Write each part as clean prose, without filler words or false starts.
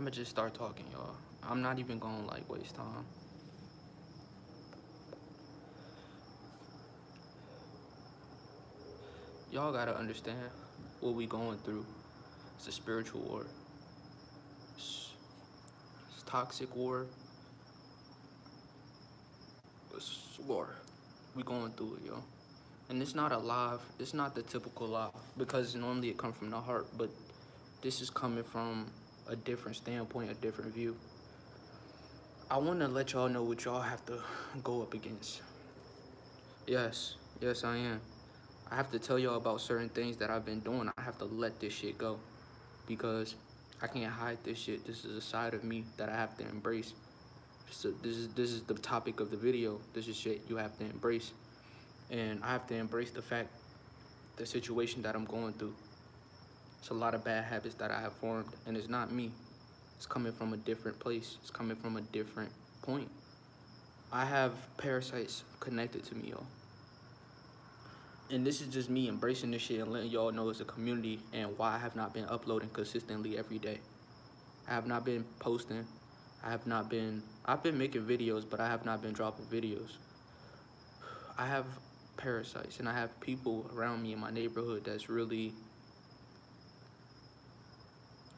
I'ma just start talking, y'all. I'm not even gonna like waste time. Y'all gotta understand what we going through. It's a spiritual war. It's toxic war. It's war. We going through it, yo. And it's not a live. It's not the typical lie because normally it comes from the heart, but this is coming from a different standpoint, a different view. I want to let y'all know what y'all have to go up against. Yes, yes, I am. I have to tell y'all about certain things that I've been doing. I have to let this shit go because I can't hide this shit. This is a side of me that I have to embrace. So this is the topic of the video. This is shit you have to embrace, and I have to embrace the situation that I'm going through. It's a lot of bad habits that I have formed, and it's not me. It's coming from a different place. It's coming from a different point. I have parasites connected to me, y'all. And this is just me embracing this shit and letting y'all know it's a community and why I have not been uploading consistently every day. I have not been posting. I've been making videos, but I have not been dropping videos. I have parasites and I have people around me in my neighborhood that's really,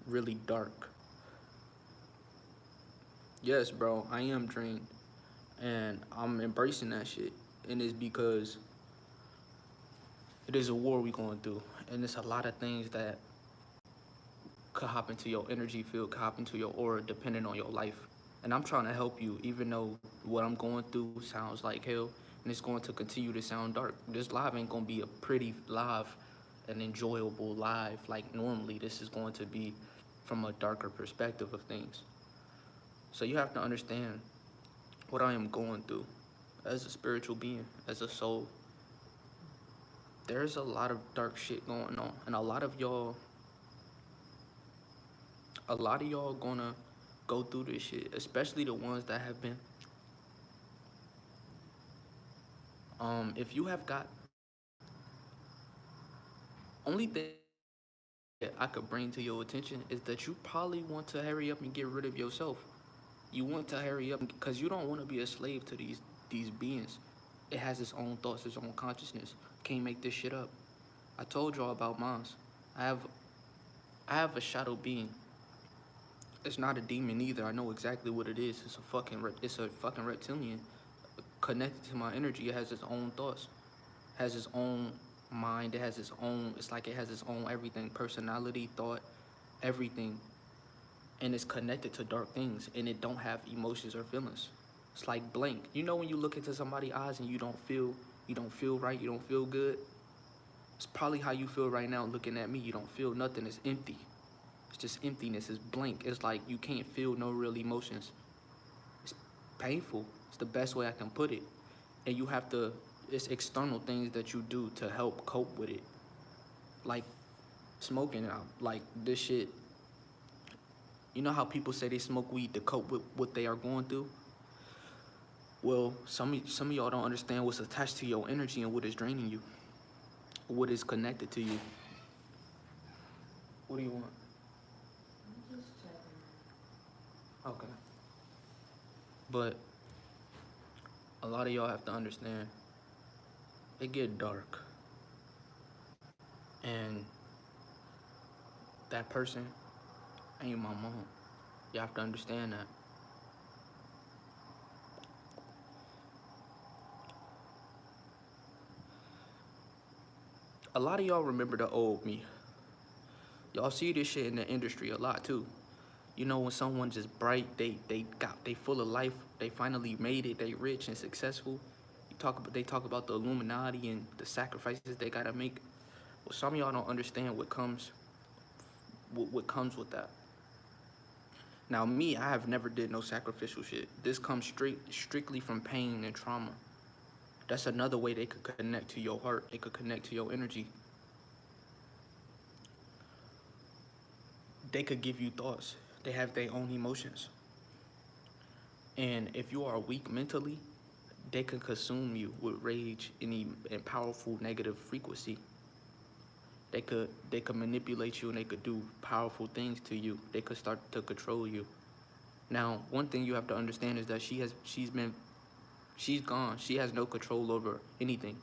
really dark. Yes, bro, I am drained and I'm embracing that shit. And it's because it is a war we going through. And it's a lot of things that could hop into your energy field, could hop into your aura depending on your life. And I'm trying to help you, even though what I'm going through sounds like hell, and it's going to continue to sound dark. This live ain't gonna be a pretty live and enjoyable live like normally. This is going to be from a darker perspective of things. So you have to understand what I am going through as a spiritual being, as a soul. There's a lot of dark shit going on, and a lot of y'all gonna go through this shit, especially the ones that have been. If you have got, only thing that I could bring to your attention is that you probably want to hurry up and get rid of yourself. You want to hurry up because you don't want to be a slave to these beings. It has its own thoughts, its own consciousness. Can't make this shit up. I told y'all about mine. I have I have a shadow being. It's not a demon either. I know exactly what it is. It's a fucking reptilian connected to my energy. It has its own thoughts, has its own mind. It has its own. It's like it has its own everything, personality, thought, everything, and it's connected to dark things. And it don't have emotions or feelings. It's like blank. You know when you look into somebody's eyes and you don't feel right. You don't feel good. It's probably how you feel right now looking at me. You don't feel nothing. It's empty. It's just emptiness. It's blank. It's like you can't feel no real emotions. It's painful. It's the best way I can put it. And you have to, it's external things that you do to help cope with it. Like smoking, like this shit. You know how people say they smoke weed to cope with what they are going through? Well, some of y'all don't understand what's attached to your energy and what is draining you. What is connected to you. What do you want? I'm just checking. Okay. But a lot of y'all have to understand, it get dark. And that person ain't my mom. You have to understand that. A lot of y'all remember the old me. Y'all see this shit in the industry a lot too. You know when someone just bright, they full of life, they finally made it, they rich and successful. They talk about the Illuminati and the sacrifices they gotta make. Well, some of y'all don't understand what comes with that. Now me, I have never did no sacrificial shit. This comes strictly from pain and trauma. That's another way they could connect to your heart. They could connect to your energy. They could give you thoughts. They have their own emotions. And if you are weak mentally, they can consume you with rage and powerful negative frequency. They could manipulate you and they could do powerful things to you. They could start to control you. Now, one thing you have to understand is that she's gone. She has no control over anything.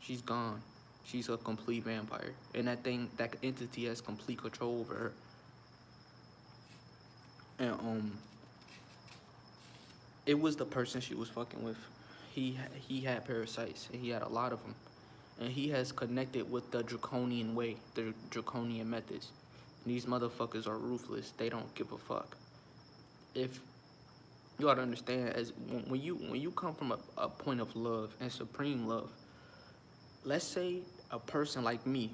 She's gone. She's a complete vampire. And that entity has complete control over her. And it was the person she was fucking with. He had parasites and he had a lot of them. And he has connected with the draconian way, the draconian methods. And these motherfuckers are ruthless. They don't give a fuck. If you gotta understand, as when you come from a point of love and supreme love, let's say a person like me,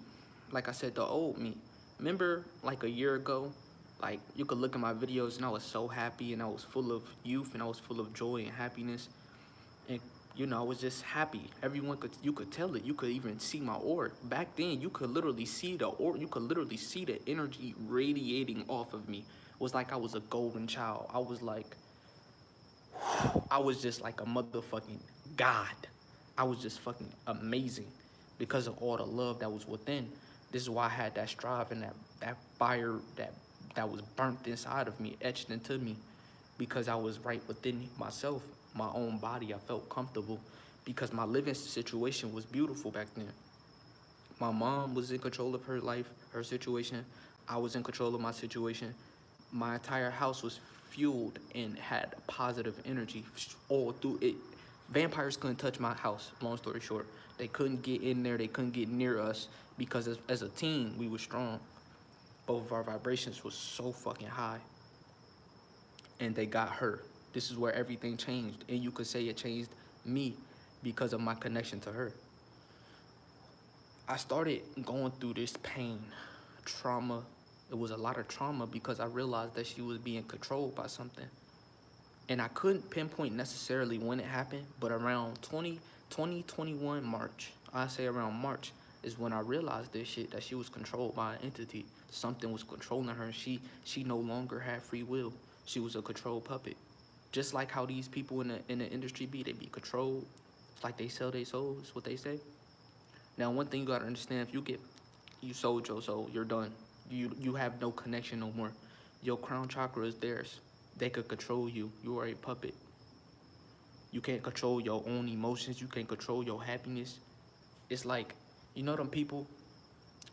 like I said, the old me. Remember, like a year ago, like you could look at my videos and I was so happy and I was full of youth and I was full of joy and happiness. And I was just happy. You could tell it. You could even see my aura. Back then, you could literally see the aura. You could literally see the energy radiating off of me. It was like I was a golden child. I was just like a motherfucking god. I was just fucking amazing because of all the love that was within. This is why I had that strive and that fire that was burnt inside of me, etched into me, because I was right within myself, my own body. I felt comfortable because my living situation was beautiful back then. My mom was in control of her life, her situation. I was in control of my situation. My entire house was fueled and had positive energy all through it. Vampires couldn't touch my house, long story short. They couldn't get in there, they couldn't get near us because as a team, we were strong. Both of our vibrations was so fucking high. And they got her. This is where everything changed. And you could say it changed me because of my connection to her. I started going through this pain, trauma. It was a lot of trauma because I realized that she was being controlled by something. And I couldn't pinpoint necessarily when it happened, but around 2021 March, I say around March, is when I realized this shit, that she was controlled by an entity. Something was controlling her and she no longer had free will. She was a control puppet. Just like how these people in the industry they be controlled. It's like they sell their souls, what they say. Now, one thing you gotta understand, if you sold your soul, you're done. You have no connection no more. Your crown chakra is theirs. They could control you. You are a puppet. You can't control your own emotions. You can't control your happiness. It's like, them people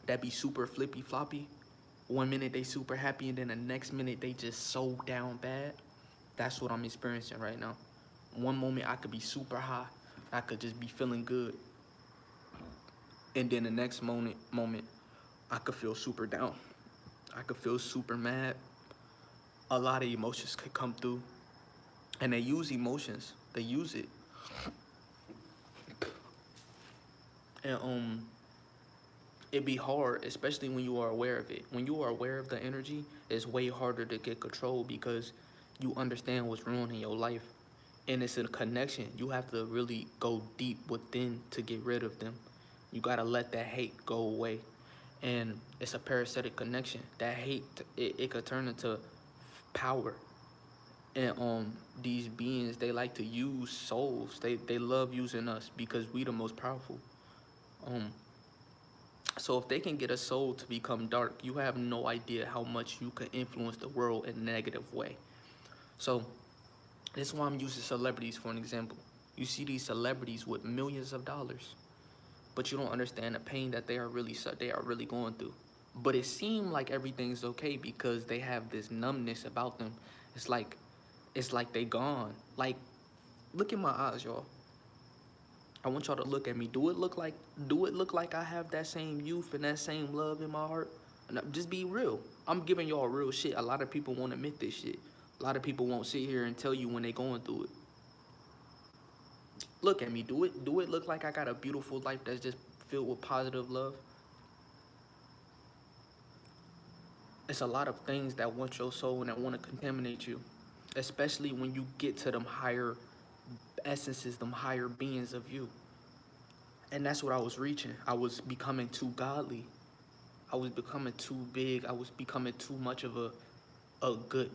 that be super flippy floppy. One minute they super happy and then the next minute they just so down bad. That's what I'm experiencing right now. One moment I could be super high. I could just be feeling good. And then the next moment I could feel super down. I could feel super mad. A lot of emotions could come through. And they use emotions. They use it. And it be hard, especially when you are aware of it. When you are aware of the energy, it's way harder to get control because you understand what's wrong in your life. And it's a connection. You have to really go deep within to get rid of them. You gotta let that hate go away. And it's a parasitic connection. That hate, it could turn into power. And these beings, they like to use souls. They love using us because we the most powerful. So if they can get a soul to become dark, you have no idea how much you can influence the world in a negative way. So this is why I'm using celebrities for an example. You see these celebrities with millions of dollars, but you don't understand the pain that they are really going through. But it seemed like everything's okay because they have this numbness about them. It's like they gone. Like, look in my eyes, y'all. I want y'all to look at me. Do it look like I have that same youth and that same love in my heart? Just be real. I'm giving y'all real shit. A lot of people won't admit this shit. A lot of people won't sit here and tell you when they going through it. Look at me. Do it look like I got a beautiful life that's just filled with positive love? It's a lot of things that want your soul and that want to contaminate you, especially when you get to them higher essences, them higher beings of you. And that's what I was reaching. I was becoming too godly. I was becoming too big. I was becoming too much of a good.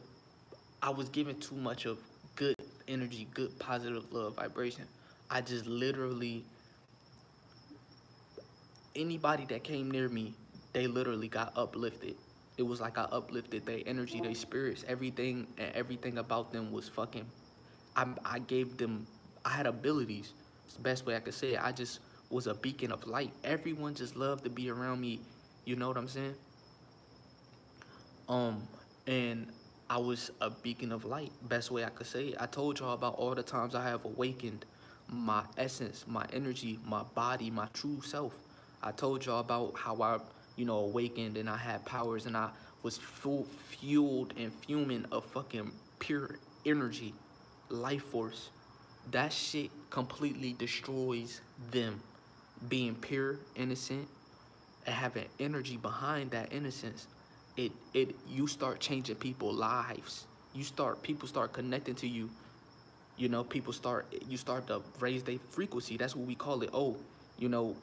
I was giving too much of good energy, good positive love vibration. I just literally, anybody that came near me, they literally got uplifted. It was like I uplifted their energy, their spirits, everything, and everything about them was fucking. I gave them. I had abilities. It's the best way I could say it. I just was a beacon of light. Everyone just loved to be around me. You know what I'm saying? Um, and I was a beacon of light. Best way I could say it. I told y'all about all the times I have awakened my essence, my energy, my body, my true self. I told y'all about how I, awakened and I had powers and I was full fueled and fuming of fucking pure energy, life force. That shit completely destroys them. Being pure, innocent, and having energy behind that innocence, it you start changing people's lives. People start connecting to you. You start to raise their frequency. That's what we call it. Oh,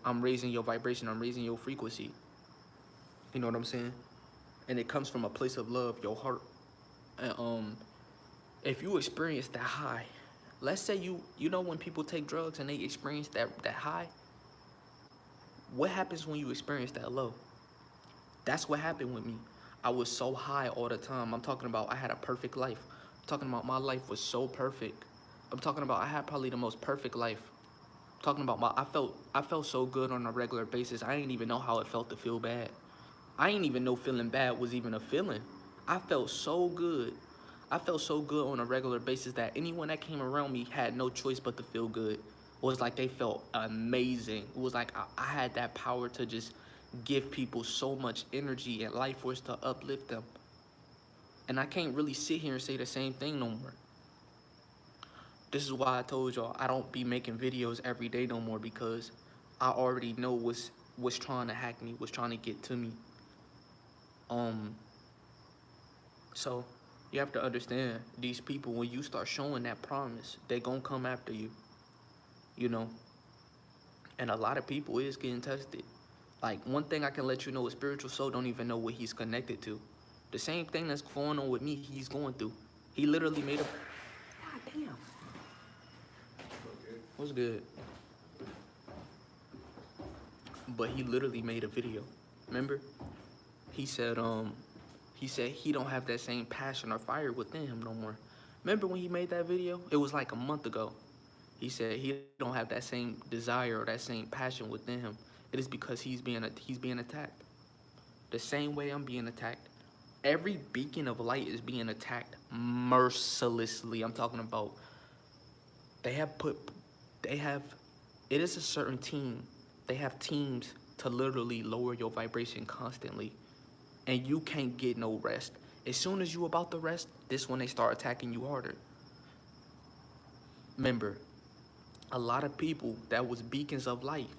I'm raising your vibration. I'm raising your frequency. You know what I'm saying? And it comes from a place of love, your heart. And if you experience that high, let's say you know when people take drugs and they experience that high, what happens when you experience that low? That's what happened with me. I was so high all the time. I'm talking about I had a perfect life. I'm talking about my life was so perfect. I'm talking about I had probably the most perfect life. I'm talking about I felt so good on a regular basis. I didn't even know how it felt to feel bad. I didn't even know feeling bad was even a feeling. I felt so good. I felt so good on a regular basis that anyone that came around me had no choice but to feel good. It was like they felt amazing. It was like I had that power to just give people so much energy and life force to uplift them. And I can't really sit here and say the same thing no more. This is why I told y'all I don't be making videos every day no more because I already know what's trying to hack me, what's trying to get to me. Um, so you have to understand these people when you start showing that promise, they gonna come after you, you know. And a lot of people is getting tested. Like one thing I can let you know, a spiritual soul don't even know what he's connected to. The same thing that's going on with me, he's going through. He literally made a. God damn. What's good? But he literally made a video. Remember? He said he don't have that same passion or fire within him no more. Remember when he made that video? It was like a month ago. He said he don't have that same desire or that same passion within him. It is because he's being attacked. The same way I'm being attacked. Every beacon of light is being attacked mercilessly. I'm talking about they have put they have it is a certain team. They have teams to literally lower your vibration constantly. And you can't get no rest. As soon as you about to rest, this when they start attacking you harder. Remember, a lot of people that was beacons of light.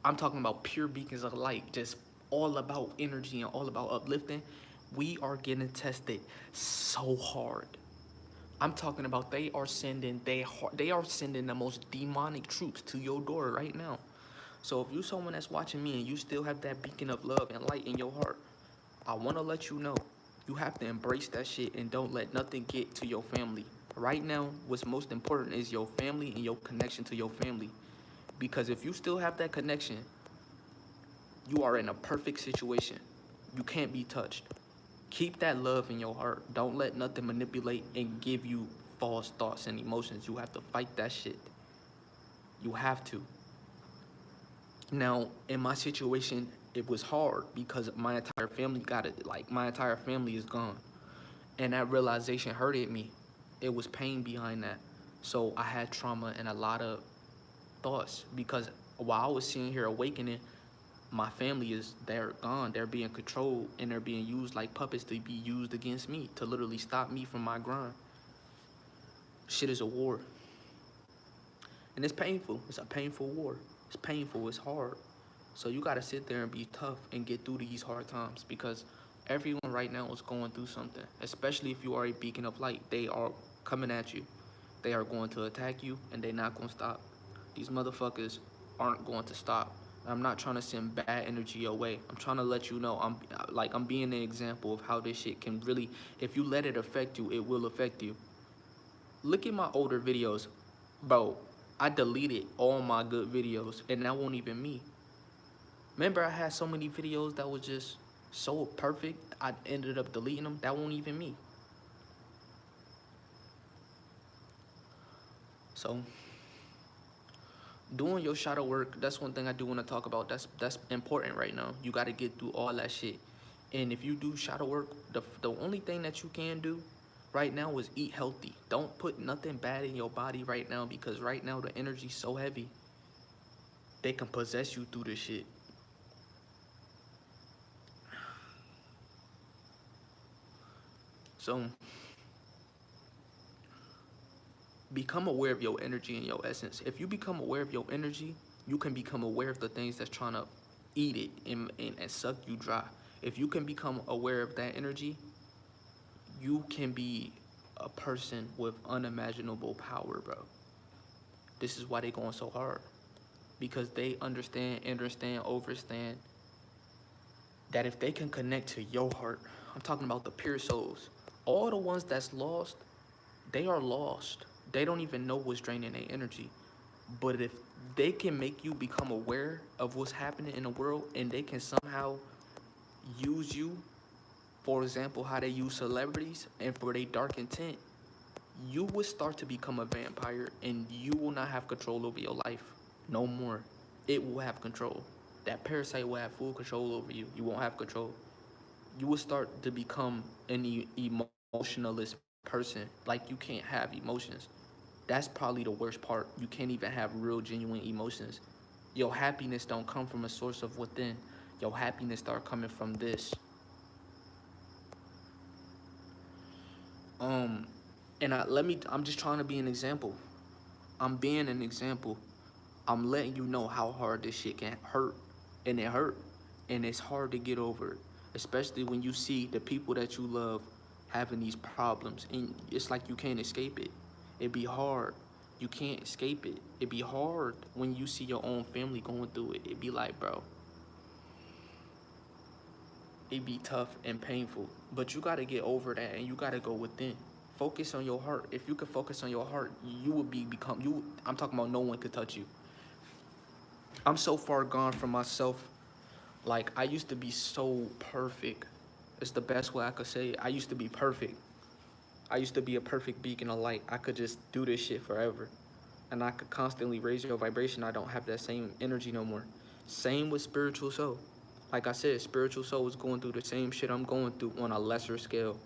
I'm talking about pure beacons of light, just all about energy and all about uplifting. We are getting tested so hard. I'm talking about they are sending the most demonic troops to your door right now. So if you someone that's watching me and you still have that beacon of love and light in your heart, I want to let you know you have to embrace that shit and don't let nothing get to your family. Right now, what's most important is your family and your connection to your family. Because if you still have that connection, you are in a perfect situation. You can't be touched. Keep that love in your heart. Don't let nothing manipulate and give you false thoughts and emotions. You have to fight that shit. You have to. Now, in my situation, it was hard because my entire family got it. Like, my entire family is gone. And that realization hurted me. It was pain behind that. So I had trauma and a lot of thoughts because while I was sitting here awakening, my family they're gone. They're being controlled and they're being used like puppets to be used against me to literally stop me from my grind. Shit is a war. And it's painful. It's a painful war. It's painful. It's hard. So you gotta sit there and be tough and get through these hard times because everyone right now is going through something. Especially if you are a beacon of light, they are coming at you. They are going to attack you and they're not gonna stop. These motherfuckers aren't going to stop. I'm not trying to send bad energy your way. I'm trying to let you know I'm being an example of how this shit can really, if you let it affect you, it will affect you. Look at my older videos, bro. I deleted all my good videos, and that won't even me. Remember, I had so many videos that was just so perfect, I ended up deleting them. That won't even me. So, doing your shadow work, that's one thing I do want to talk about. That's important right now. You got to get through all that shit. And if you do shadow work, the only thing that you can do right now is eat healthy. Don't put nothing bad in your body right now, because right now the energy's so heavy. They can possess you through this shit. So, become aware of your energy and your essence. If you become aware of your energy, you can become aware of the things that's trying to eat it and suck you dry. If you can become aware of that energy, you can be a person with unimaginable power, bro. This is why they going so hard. Because they understand that if they can connect to your heart, I'm talking about the pure souls, all the ones that's lost, they are lost. They don't even know what's draining their energy. But if they can make you become aware of what's happening in the world, and they can somehow use you, for example, how they use celebrities and for their dark intent, you will start to become a vampire and you will not have control over your life no more. It will have control. That parasite will have full control over you. You won't have control. You will start to become an emotionalist person. Like, you can't have emotions. That's probably the worst part. You can't even have real, genuine emotions. Your happiness don't come from a source of within. Your happiness start coming from this. Um, and I'm just trying to be an example. I'm being an example. I'm letting you know how hard this shit can hurt. And it hurt. And it's hard to get over it. Especially when you see the people that you love having these problems. And it's like you can't escape it. It be hard. You can't escape it. It be hard when you see your own family going through it. It be like, bro, it be tough and painful. But you gotta get over that and you gotta go within. Focus on your heart. If you can focus on your heart, you will become you. I'm talking about no one could touch you. I'm so far gone from myself. Like, I used to be so perfect. It's the best way I could say it. I used to be perfect. I used to be a perfect beacon of light. I could just do this shit forever. And I could constantly raise your vibration. I don't have that same energy no more. Same with spiritual soul. Like I said, spiritual soul is going through the same shit I'm going through on a lesser scale.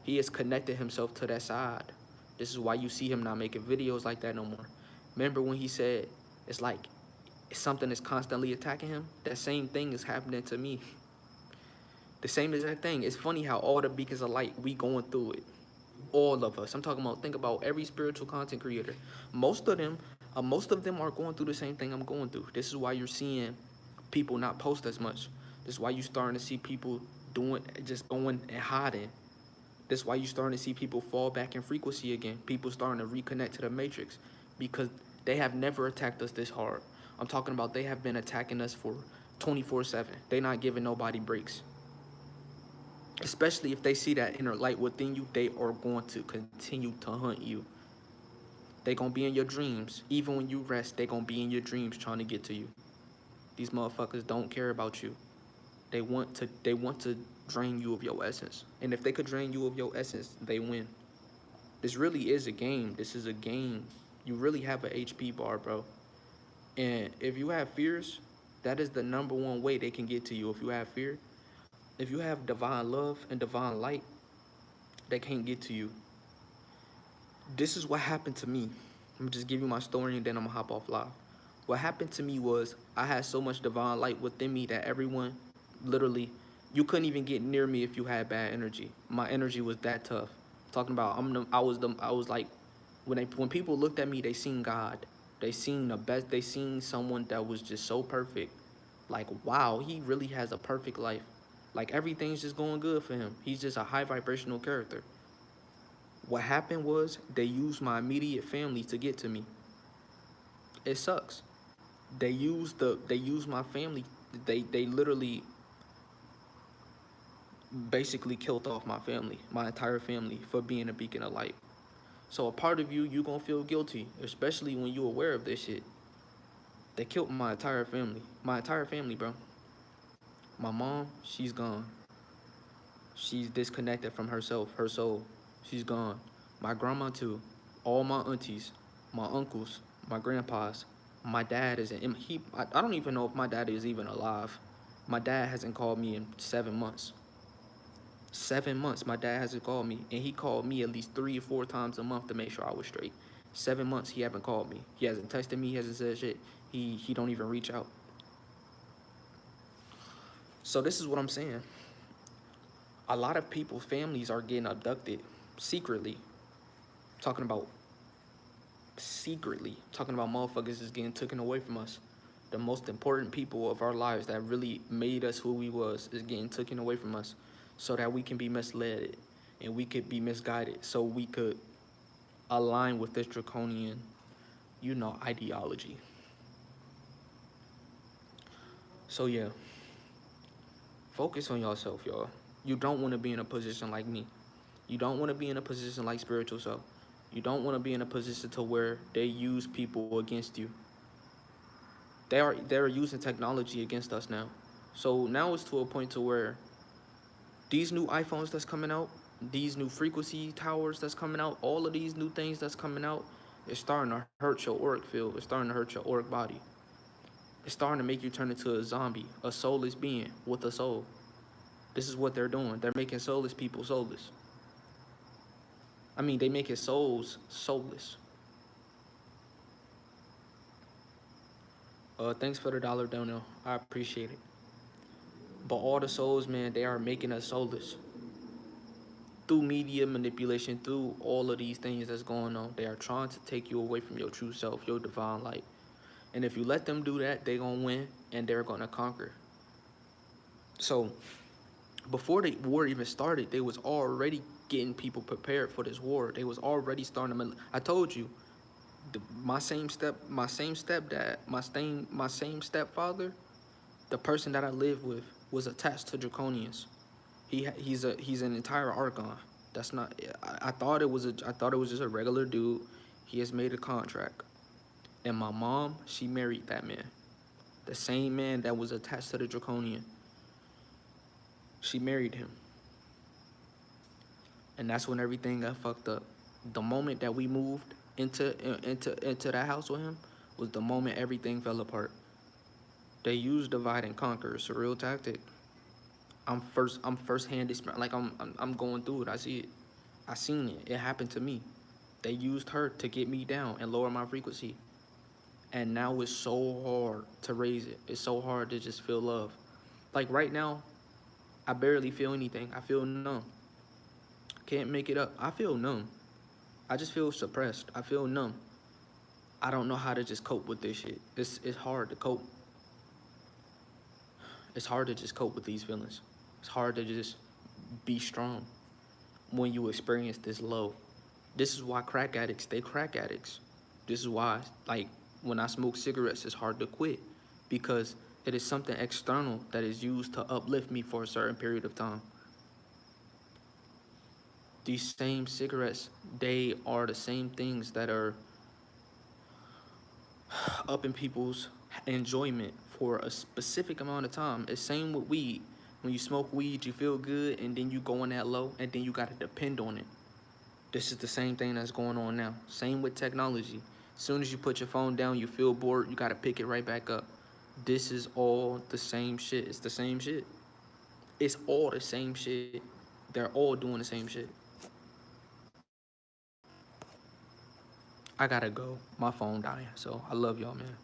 He has connected himself to that side. This is why you see him not making videos like that no more. Remember when he said, it's like something is constantly attacking him? That same thing is happening to me. The same exact thing. It's funny how all the beacons of light, we going through it. All of us. I'm talking about, think about every spiritual content creator. Most of them are going through the same thing I'm going through. This is why you're seeing people not post as much. This is why you're starting to see people just going and hiding. This is why you're starting to see people fall back in frequency again. People starting to reconnect to the matrix because they have never attacked us this hard. I'm talking about they have been attacking us for 24/7. They not giving nobody breaks. Especially if they see that inner light within you, they are going to continue to hunt you. They gonna be in your dreams. Even when you rest, they gonna be in your dreams trying to get to you. These motherfuckers don't care about you. They want to drain you of your essence. And if they could drain you of your essence, they win. This really is a game. This is a game. You really have an HP bar, bro. And if you have fears, that is the number one way they can get to you. If you have fear, if you have divine love and divine light, they can't get to you. This is what happened to me. I'm gonna just give you my story and then I'm gonna hop off live. What happened to me was I had so much divine light within me that everyone, literally, you couldn't even get near me if you had bad energy. My energy was that tough. Talking about I was like, when people looked at me, they seen God. They seen the best. They seen someone that was just so perfect. Like, wow, he really has a perfect life. Like, everything's just going good for him. He's just a high vibrational character. What happened was they used my immediate family to get to me. It sucks. They used my family. They literally basically killed off my family, my entire family, for being a beacon of light. So a part of you gonna feel guilty, especially when you're aware of this shit. They killed my entire family. My entire family, bro. My mom, she's gone. She's disconnected from herself, her soul. She's gone. My grandma too. All my aunties, my uncles, my grandpas. My dad is in. I don't even know if my dad is even alive. My dad hasn't called me in 7 months. 7 months, my dad hasn't called me, and he called me at least 3 or 4 times a month to make sure I was straight. 7 months, he haven't called me. He hasn't texted me. He hasn't said shit. He don't even reach out. So this is what I'm saying. A lot of people's families are getting abducted secretly. Talking about secretly. Talking about motherfuckers is getting taken away from us. The most important people of our lives that really made us who we was is getting taken away from us so that we can be misled and we could be misguided so we could align with this draconian, ideology. So yeah, focus on yourself, y'all. You don't want to be in a position like me. You don't want to be in a position like spiritual self. You don't want to be in a position to where they use people against you. They're using technology against us now. So now it's to a point to where these new iPhones that's coming out, these new frequency towers that's coming out, all of these new things that's coming out, it's starting to hurt your auric field. It's starting to hurt your auric body. It's starting to make you turn into a zombie, a soulless being with a soul. This is what they're doing. They're making soulless people soulless. I mean, they making souls soulless. Thanks for the dollar dono. I appreciate it. But all the souls, man, they are making us soulless through media manipulation, through all of these things that's going on. They are trying to take you away from your true self, your divine light. And if you let them do that, they're gonna win and they're gonna conquer. So before the war even started, they was already getting people prepared for this war. They was already starting to. I told you, my same stepdad, my same stepfather, the person that I lived with was attached to draconians. He's an entire archon. That's not. I thought it was just a regular dude. He has made a contract, and my mom, she married that man, the same man that was attached to the draconian. She married him, and that's when everything got fucked up. The moment that we moved into that house with him was the moment everything fell apart. They used divide and conquer. It's a real tactic. I'm first hand experience. Like I'm going through it. I see it. I seen it. It happened to me. They used her to get me down and lower my frequency. And now it's so hard to raise it. It's so hard to just feel love. Like right now, I barely feel anything. I feel numb. Can't make it up. I feel numb. I just feel suppressed. I feel numb. I don't know how to just cope with this shit. It's hard to cope. It's hard to just cope with these feelings. It's hard to just be strong when you experience this low. This is why crack addicts, they crack addicts. This is why, like, when I smoke cigarettes, it's hard to quit because it is something external that is used to uplift me for a certain period of time. These same cigarettes, they are the same things that are up in people's enjoyment for a specific amount of time. It's same with weed. When you smoke weed, you feel good, and then you go on that low, and then you gotta depend on it. This is the same thing that's going on now. Same with technology. As soon as you put your phone down, you feel bored, you gotta pick it right back up. This is all the same shit. It's the same shit. It's all the same shit. They're all doing the same shit. I gotta go. My phone dying. So I love y'all, man.